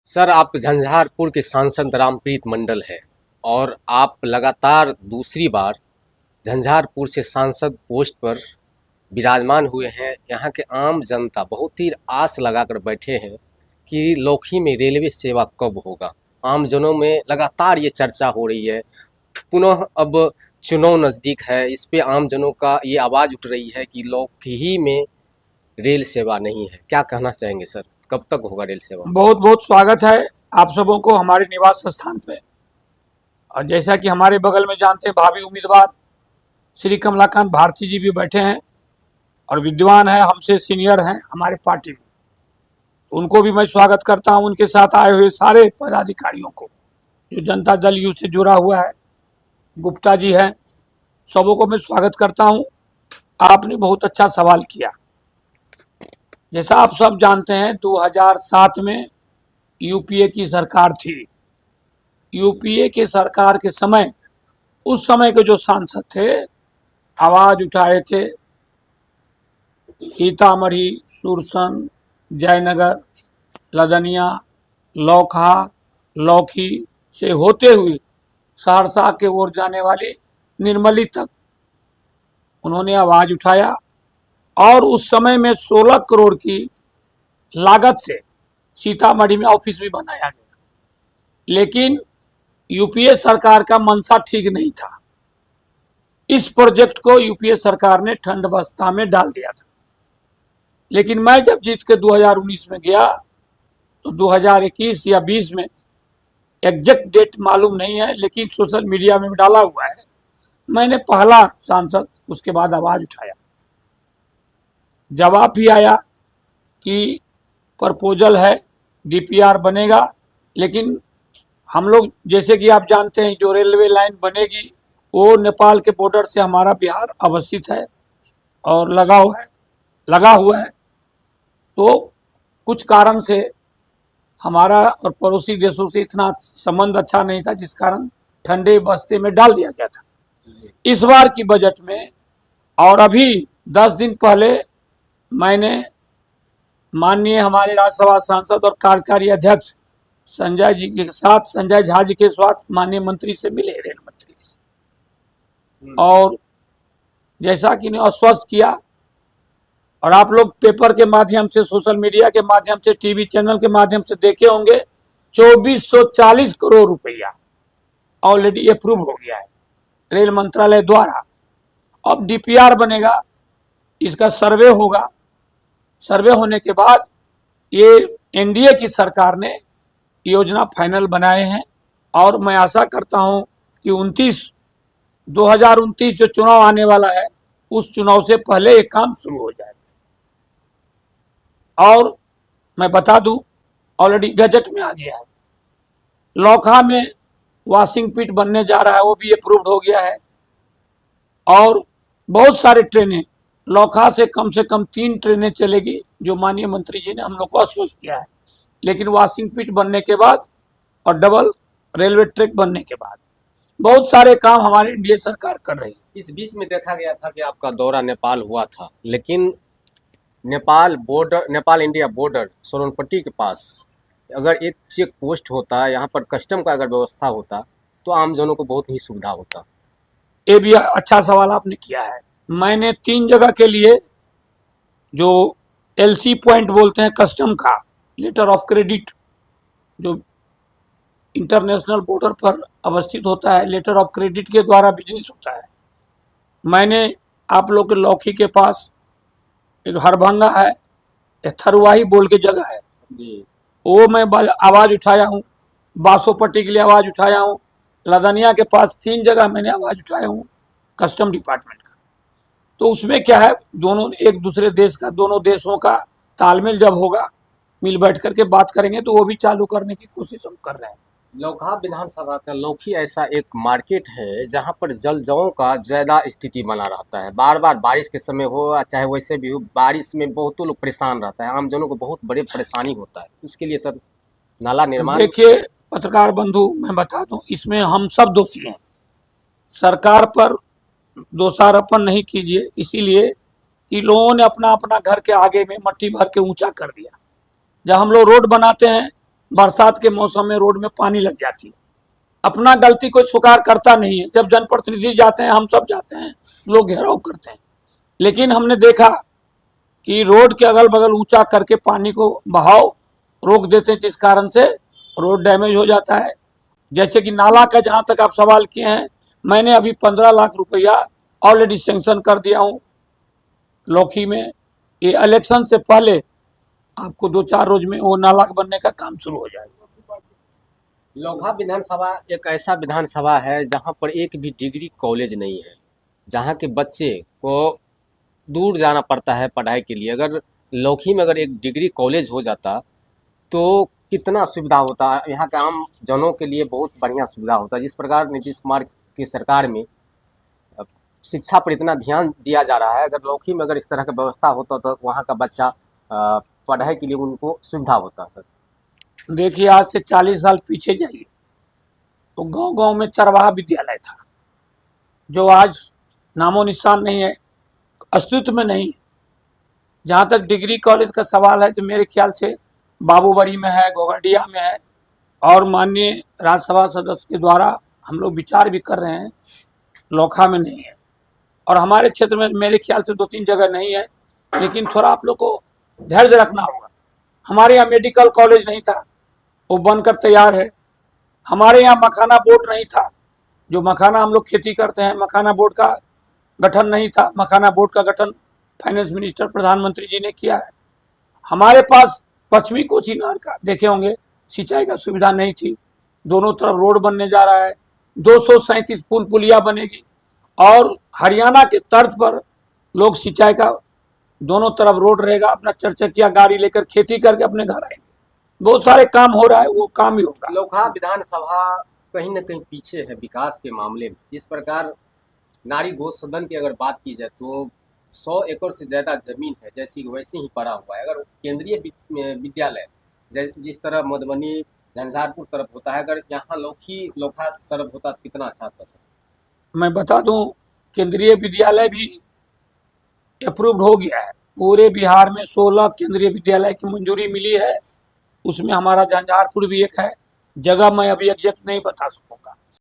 Sir, आप झंझारपुर के सांसद रामप्रीत मंडल है और आप लगातार दूसरी बार झंझारपुर से सांसद पोस्ट पर विराजमान हुए हैं। यहाँ के आम जनता बहुत ही आस लगाकर बैठे हैं कि लौकी में रेलवे सेवा कब होगा। आम जनों में लगातार ये चर्चा हो रही है। पुनः अब चुनाव नज़दीक है, इस पे आम जनों का ये आवाज़ उठ रही है कि लौकी में रेल सेवा नहीं है। क्या कहना चाहेंगे सर, कब तक होगा रेल सेवा? बहुत बहुत स्वागत है आप सबों को हमारे निवास स्थान पे। और जैसा कि हमारे बगल में जानते हैं, भावी उम्मीदवार श्री कमलाकांत भारती जी भी बैठे हैं और विद्वान हैं, हमसे सीनियर हैं हमारे पार्टी में। तो उनको भी मैं स्वागत करता हूं। उनके साथ आए हुए सारे पदाधिकारियों को, जो जनता दल यू से जुड़ा हुआ है, गुप्ता जी हैं, सबों को मैं स्वागत करता हूं। आपने बहुत अच्छा सवाल किया। जैसा आप सब जानते हैं, 2007 में यूपीए की सरकार थी। यूपीए के सरकार के समय उस समय के जो सांसद थे, आवाज उठाए थे सीतामढ़ी, सुरसन, जयनगर, लदनिया, लौकहा, लौकी से होते हुए सहरसा के ओर जाने वाली निर्मली तक उन्होंने आवाज उठाया और उस समय में 16 करोड़ की लागत से सीतामढ़ी में ऑफिस भी बनाया गया। लेकिन यूपीए सरकार का मनसा ठीक नहीं था। इस प्रोजेक्ट को यूपीए सरकार ने ठंडअवस्था में डाल दिया था। लेकिन मैं जब जीत के 2019 में गया तो 2021 या 20 में, एग्जैक्ट डेट मालूम नहीं है, लेकिन सोशल मीडिया में डाला हुआ है, मैंने पहला सांसद उसके बाद आवाज उठाया। जवाब भी आया कि प्रपोजल है, डीपीआर बनेगा। लेकिन हम लोग, जैसे कि आप जानते हैं, जो रेलवे लाइन बनेगी वो नेपाल के बॉर्डर से हमारा बिहार अवस्थित है और लगा हुआ है। तो कुछ कारण से हमारा और पड़ोसी देशों से इतना संबंध अच्छा नहीं था, जिस कारण ठंडे बस्ते में डाल दिया गया था। इस बार की बजट में और अभी 10 दिन पहले मैंने माननीय हमारे राज्यसभा सांसद और कार्यकारी अध्यक्ष संजय झा जी के साथ माननीय मंत्री से मिले, रेल मंत्री से, और जैसा कि इन्हें आश्वस्त किया। और आप लोग पेपर के माध्यम से, सोशल मीडिया के माध्यम से, टीवी चैनल के माध्यम से देखे होंगे, 2440 करोड़ रुपया ऑलरेडी अप्रूव हो गया है रेल मंत्रालय द्वारा। अब डीपीआर बनेगा, इसका सर्वे होगा। सर्वे होने के बाद ये एनडीए की सरकार ने योजना फाइनल बनाए हैं और मैं आशा करता हूं कि 2029 जो चुनाव आने वाला है, उस चुनाव से पहले ये काम शुरू हो जाए। और मैं बता दूं, ऑलरेडी गजट में आ गया है। लौकहा में वॉशिंग पिट बनने जा रहा है, वो भी अप्रूव्ड हो गया है। और बहुत सारे ट्रेनें, लौकहा से कम 3 ट्रेनें चलेगी, जो माननीय मंत्री जी ने हम लोग को आश्वस्त किया है। लेकिन वॉशिंग पिट बनने के बाद और डबल रेलवे ट्रैक बनने के बाद बहुत सारे काम हमारे एनडीए सरकार कर रही है। इस बीच में देखा गया था कि आपका दौरा नेपाल हुआ था, लेकिन नेपाल इंडिया बॉर्डर सोनपट्टी के पास अगर एक चेक पोस्ट होता, यहाँ पर कस्टम का अगर व्यवस्था होता तो आम जनों को बहुत ही सुविधा होता। ये भी अच्छा सवाल आपने किया है। मैंने 3 जगह के लिए, जो एलसी पॉइंट बोलते हैं कस्टम का, लेटर ऑफ क्रेडिट, जो इंटरनेशनल बॉर्डर पर अवस्थित होता है, लेटर ऑफ क्रेडिट के द्वारा बिजनेस होता है। मैंने आप लोग के लौकी के पास एक हरभंगा है, थरुआही बोल के जगह है, वो मैं आवाज़ उठाया हूँ। बासोपट्टी के लिए आवाज़ उठाया हूँ। लदनिया के पास 3 जगह मैंने आवाज़ उठाया हूँ कस्टम डिपार्टमेंट का। तो उसमें क्या है, दोनों एक दूसरे देश का, दोनों देशों का तालमेल जब होगा, मिल बैठ करके बात करेंगे, तो वो भी चालू करने की कोशिश हम कर रहे हैं। लौकहा विधानसभा का लौकी ऐसा एक मार्केट है जहां पर जल जमाव का ज्यादा स्थिति बना रहता है। बार बार बारिश के समय हो चाहे वैसे भी हो, बारिश में बहुतों लोग परेशान रहता है, आम जनों को बहुत बड़ी परेशानी होता है। इसके लिए सर नाला निर्माण। देखिए पत्रकार बंधु, मैं बता दूं, इसमें हम सब दोषी हैं। सरकार पर दोषारोपण नहीं कीजिए, इसीलिए कि लोगों ने अपना अपना घर के आगे में मट्टी भर के ऊंचा कर दिया। जब हम लोग रोड बनाते हैं, बरसात के मौसम में रोड में पानी लग जाती है। अपना गलती कोई स्वीकार करता नहीं है। जब जनप्रतिनिधि जाते हैं, हम सब जाते हैं, लोग घेराव करते हैं, लेकिन हमने देखा कि रोड के अगल बगल ऊंचा करके पानी को बहाव रोक देते हैं, जिस कारण से रोड डैमेज हो जाता है। जैसे कि नाला का जहाँ तक आप सवाल किए हैं, मैंने अभी 15 लाख रुपया ऑलरेडी सेंक्शन कर दिया हूँ लौखी में। ये इलेक्शन से पहले आपको 2-4 रोज में वो नाला बनने का काम शुरू हो जाएगा। लोकहा विधानसभा एक ऐसा विधानसभा है जहां पर एक भी डिग्री कॉलेज नहीं है, जहां के बच्चे को दूर जाना पड़ता है पढ़ाई के लिए। अगर लौखी में अगर एक डिग्री कॉलेज हो जाता तो कितना सुविधा होता, यहाँ के आम जनों के लिए बहुत बढ़िया सुविधा होता। जिस प्रकार नीतीश कुमार की सरकार में शिक्षा पर इतना ध्यान दिया जा रहा है, अगर लौखी में अगर इस तरह का व्यवस्था होता तो वहाँ का बच्चा पढ़ाई के लिए उनको सुविधा होता। सर देखिए, आज से 40 साल पीछे जाइए तो गांव गांव में चरवाहा विद्यालय था, जो आज नामो निशान नहीं है, अस्तित्व में नहीं है। जहाँ तक डिग्री कॉलेज का सवाल है तो मेरे ख्याल से बाबूबड़ी में है, गोगरडिया में है, और माननीय राज्यसभा सदस्य के द्वारा हम लोग विचार भी कर रहे हैं, लौखा में नहीं है। और हमारे क्षेत्र में मेरे ख्याल से 2-3 जगह नहीं है, लेकिन थोड़ा आप लोग को धैर्य रखना होगा। हमारे यहाँ मेडिकल कॉलेज नहीं था, वो बनकर तैयार है। हमारे यहाँ मखाना बोर्ड नहीं था, जो मखाना हम लोग खेती करते हैं, मखाना बोर्ड का गठन नहीं था। मखाना बोर्ड का गठन फाइनेंस मिनिस्टर प्रधानमंत्री जी ने किया है। हमारे पास पश्चिमी कोसी नहर का देखे होंगे, सिंचाई का सुविधा नहीं थी। दोनों तरफ रोड बनने जा रहा है, 237 पुल पुलिया बनेगी, और हरियाणा के तर्ज पर लोग सिंचाई का दोनों तरफ रोड रहेगा, अपना 4 चकिया गाड़ी लेकर खेती करके अपने घर आएंगे। बहुत सारे काम हो रहा है, वो काम ही होगा। लोकहा विधानसभा कहीं न कहीं पीछे है विकास के मामले में। इस प्रकार नारी गोद सदन की अगर बात की जाए तो 100 एकड़ से ज़्यादा जमीन है, जैसी वैसे ही पड़ा हुआ है। अगर केंद्रीय विद्यालय जिस तरह मधुबनी झंझारपुर तरफ होता है, अगर यहाँ लोकहा तरफ होता तो कितना अच्छा था। सर मैं बता दूं, केंद्रीय विद्यालय भी अप्रूव्ड हो गया है। पूरे बिहार में 16 केंद्रीय विद्यालय की मंजूरी मिली है, उसमें हमारा झंझारपुर भी एक है। जगह मैं अभी एग्जैक्ट नहीं बता सकूंगा।